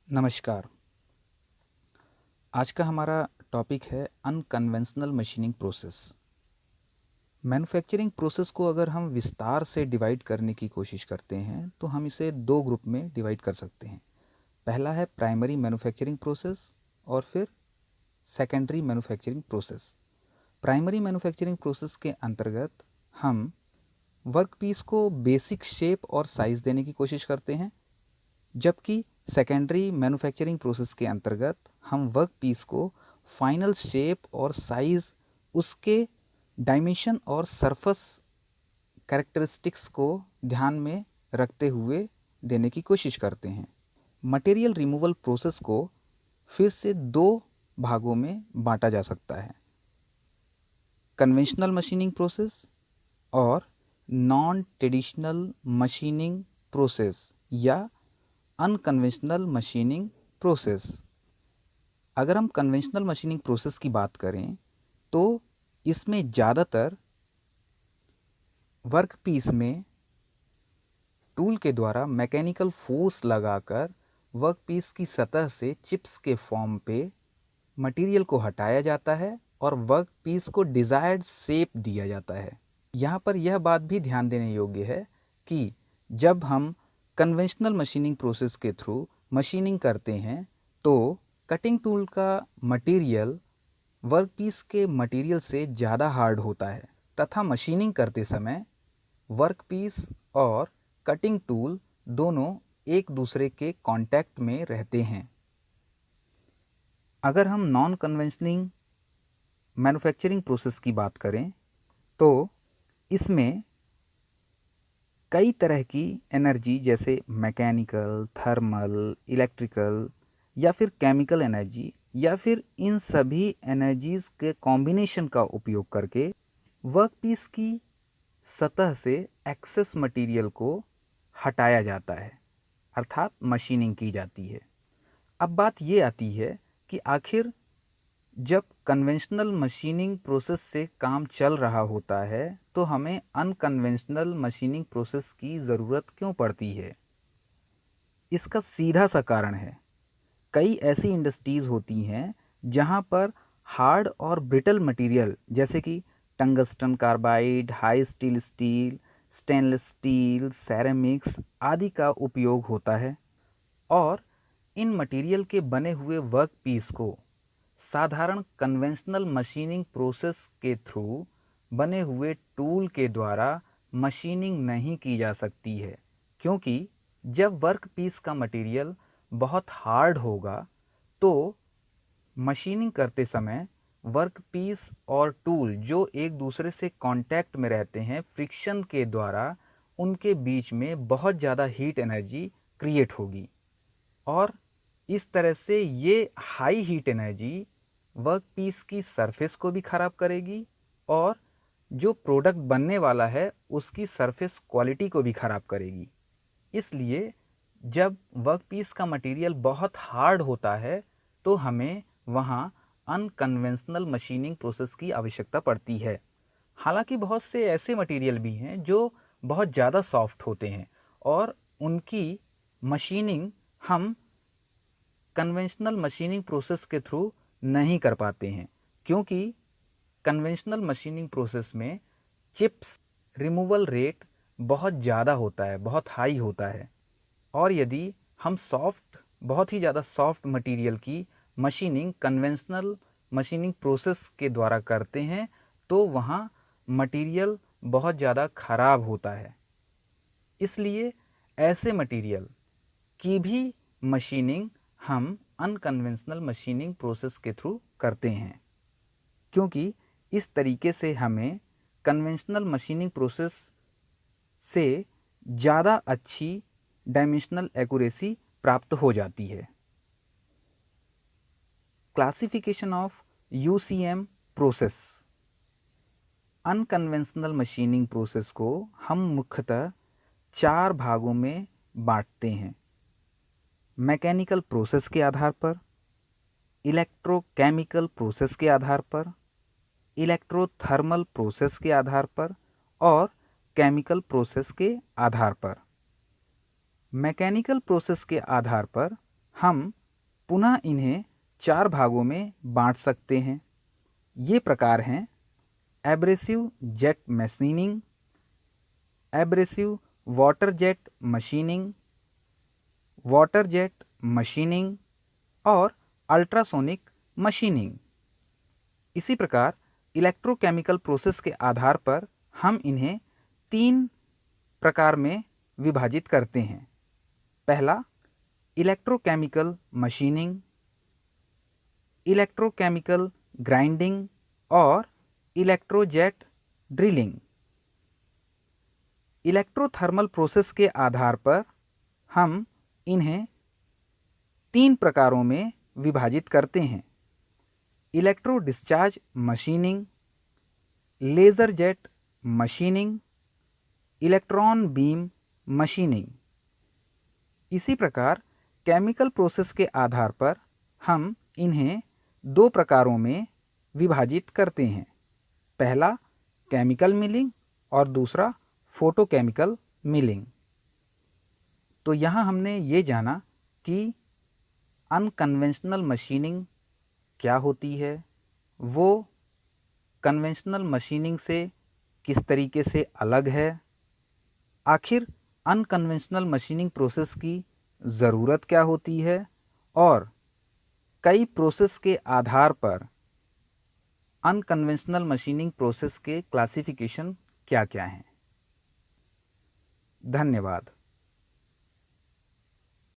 नमस्कार। आज का हमारा टॉपिक है unconventional machining process. Manufacturing process को अगर हम विस्तार से डिवाइड करने की कोशिश करते हैं तो हम इसे दो ग्रुप में डिवाइड कर सकते हैं। पहला है प्राइमरी मैन्युफैक्चरिंग प्रोसेस और फिर secondary manufacturing process. Primary manufacturing process के अंतर्गत हम वर्कपीस को बेसिक शेप और साइज़ देने की कोशिश करते हैं, जबकि सेकेंडरी मैन्युफैक्चरिंग प्रोसेस के अंतर्गत हम वर्क पीस को फाइनल शेप और साइज़, उसके डायमेंशन और सरफेस कैरेक्टरिस्टिक्स को ध्यान में रखते हुए देने की कोशिश करते हैं। मटेरियल रिमूवल प्रोसेस को फिर से दो भागों में बांटा जा सकता है, कन्वेंशनल मशीनिंग प्रोसेस और नॉन ट्रेडिशनल मशीनिंग प्रोसेस या अनकन्वेंशनल मशीनिंग प्रोसेस। अगर हम कन्वेंशनल मशीनिंग प्रोसेस की बात करें तो इसमें ज़्यादातर वर्क पीस में टूल के द्वारा मैकेनिकल फोर्स लगाकर वर्क पीस की सतह से चिप्स के फॉर्म पे मटेरियल को हटाया जाता है और वर्क पीस को डिज़ायर्ड शेप दिया जाता है। यहाँ पर यह बात भी ध्यान देने योग्य है कि जब हम कन्वेंशनल मशीनिंग प्रोसेस के थ्रू मशीनिंग करते हैं तो कटिंग टूल का मटेरियल वर्कपीस के मटेरियल से ज़्यादा हार्ड होता है तथा मशीनिंग करते समय वर्कपीस और कटिंग टूल दोनों एक दूसरे के कांटेक्ट में रहते हैं। अगर हम नॉन कन्वेंशनिंग मैन्युफैक्चरिंग प्रोसेस की बात करें तो इसमें कई तरह की एनर्जी जैसे मैकेनिकल, थर्मल, इलेक्ट्रिकल या फिर केमिकल एनर्जी या फिर इन सभी एनर्जीज़ के कॉम्बिनेशन का उपयोग करके वर्कपीस की सतह से एक्सेस मटेरियल को हटाया जाता है, अर्थात मशीनिंग की जाती है। अब बात ये आती है कि आखिर जब कन्वेंशनल मशीनिंग प्रोसेस से काम चल रहा होता है तो हमें अनकन्वेंशनल मशीनिंग प्रोसेस की ज़रूरत क्यों पड़ती है? इसका सीधा सा कारण है, कई ऐसी इंडस्ट्रीज़ होती हैं जहां पर हार्ड और ब्रिटल मटेरियल जैसे कि tungsten carbide, high steel steel, stainless steel, ceramics आदि का उपयोग होता है और इन मटेरियल के बने हुए वर्क पीस को साधारण कन्वेंशनल मशीनिंग प्रोसेस के थ्रू बने हुए टूल के द्वारा मशीनिंग नहीं की जा सकती है, क्योंकि जब वर्क पीस का मटेरियल बहुत हार्ड होगा तो मशीनिंग करते समय वर्क पीस और टूल जो एक दूसरे से कांटेक्ट में रहते हैं, फ्रिक्शन के द्वारा उनके बीच में बहुत ज़्यादा हीट एनर्जी क्रिएट होगी और इस तरह से ये high heat energy work piece की सरफेस को भी ख़राब करेगी और जो प्रोडक्ट बनने वाला है उसकी सरफेस क्वालिटी को भी ख़राब करेगी। इसलिए जब वर्क पीस का मटेरियल बहुत हार्ड होता है तो हमें वहाँ अनकन्वेंशनल मशीनिंग प्रोसेस की आवश्यकता पड़ती है। हालांकि बहुत से ऐसे मटेरियल भी हैं जो बहुत ज़्यादा सॉफ्ट होते हैं और उनकी मशीनिंग हम कन्वेंशनल मशीनिंग प्रोसेस के थ्रू नहीं कर पाते हैं, क्योंकि कन्वेंशनल मशीनिंग प्रोसेस में चिप्स रिमूवल रेट बहुत ज़्यादा होता है, बहुत हाई होता है और यदि हम बहुत ही ज़्यादा सॉफ्ट मटेरियल की मशीनिंग कन्वेंशनल मशीनिंग प्रोसेस के द्वारा करते हैं तो वहाँ मटेरियल बहुत ज़्यादा ख़राब होता है। इसलिए ऐसे मटेरियल की भी मशीनिंग हम अनकन्वेंशनल मशीनिंग प्रोसेस के थ्रू करते हैं, क्योंकि इस तरीके से हमें कन्वेंशनल मशीनिंग प्रोसेस से ज़्यादा अच्छी डायमेंशनल एक्यूरेसी प्राप्त हो जाती है। Classification of UCM process. Unconventional machining process को हम मुख्यतः 4 भागों में बांटते हैं, मैकेनिकल प्रोसेस के आधार पर, इलेक्ट्रोकेमिकल प्रोसेस के आधार पर, इलेक्ट्रोथर्मल प्रोसेस के आधार पर और केमिकल प्रोसेस के आधार पर। मैकेनिकल प्रोसेस के आधार पर हम पुनः इन्हें 4 भागों में बांट सकते हैं। ये प्रकार हैं abrasive jet machining, abrasive water jet machining, water jet machining और अल्ट्रासोनिक मशीनिंग। इसी प्रकार इलेक्ट्रोकेमिकल प्रोसेस के आधार पर हम इन्हें 3 प्रकार में विभाजित करते हैं। पहला इलेक्ट्रोकेमिकल मशीनिंग, इलेक्ट्रोकेमिकल ग्राइंडिंग और इलेक्ट्रोजेट ड्रिलिंग। इलेक्ट्रोथर्मल प्रोसेस के आधार पर हम इन्हें 3 प्रकारों में विभाजित करते हैं। Electro discharge machining, laser jet machining, electron beam machining. इसी प्रकार केमिकल प्रोसेस के आधार पर हम इन्हें 2 प्रकारों में विभाजित करते हैं। पहला केमिकल मिलिंग और दूसरा फोटोकेमिकल मिलिंग। तो यहाँ हमने ये जाना कि अनकन्वेंशनल मशीनिंग क्या होती है, वो कन्वेंशनल मशीनिंग से किस तरीके से अलग है, आखिर अनकन्वेंशनल मशीनिंग प्रोसेस की ज़रूरत क्या होती है और कई प्रोसेस के आधार पर अनकन्वेंशनल मशीनिंग प्रोसेस के क्लासिफिकेशन क्या क्या हैं। धन्यवाद।